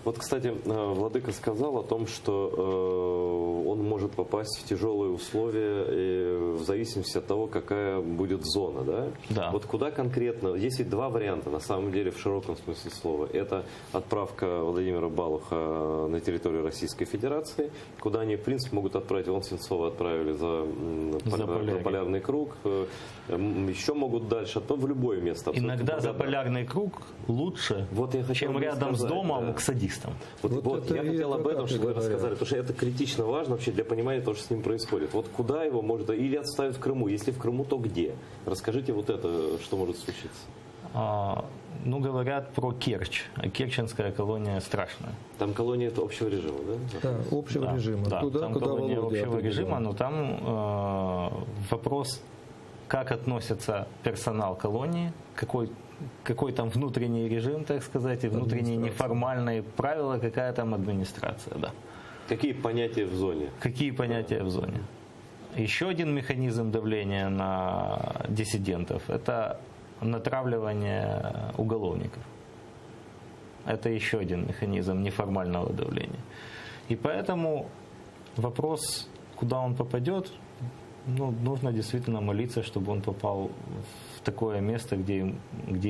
Вот, кстати, Владыка сказал о том, что он может попасть в тяжелые условия в зависимости от того, какая будет зона, да? Да. Вот куда конкретно? Есть ведь два варианта, на самом деле, в широком смысле слова. Это отправка Владимира Балуха на территорию Российской Федерации, куда они, в принципе, могут отправить. Вон Сенцова отправили за полярный круг. Еще могут дальше, в любое место. Иногда за полярный круг лучше, вот я чем рядом с домом, да, к садистам. Вот я хотел об этом, чтобы вы рассказали, потому что это критично важно вообще для понимания того, что с ним происходит. Вот куда его может, или отставить в Крыму, если в Крыму, то где? Расскажите вот это, что может случиться. Ну, говорят про Керчь. Керченская колония страшная. Там колония общего режима, да? Да, общего режима. Да, Туда, там куда колония Володя общего определил. режима, но там вопрос, как относится персонал колонии, какой там внутренний режим, так сказать, и внутренние неформальные правила, какая там администрация, да. Какие понятия в зоне? Какие понятия в зоне? Еще один механизм давления на диссидентов – это натравливание уголовников. Это еще один механизм неформального давления. И поэтому вопрос, куда он попадет, ну, нужно действительно молиться, чтобы он попал в такое место, где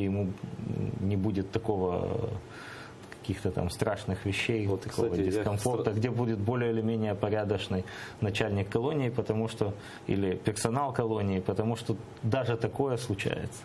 ему не будет такого каких-то там страшных вещей, вот, такого кстати, дискомфорта, где будет более или менее порядочный начальник колонии, потому что, или персонал колонии, потому что даже такое случается.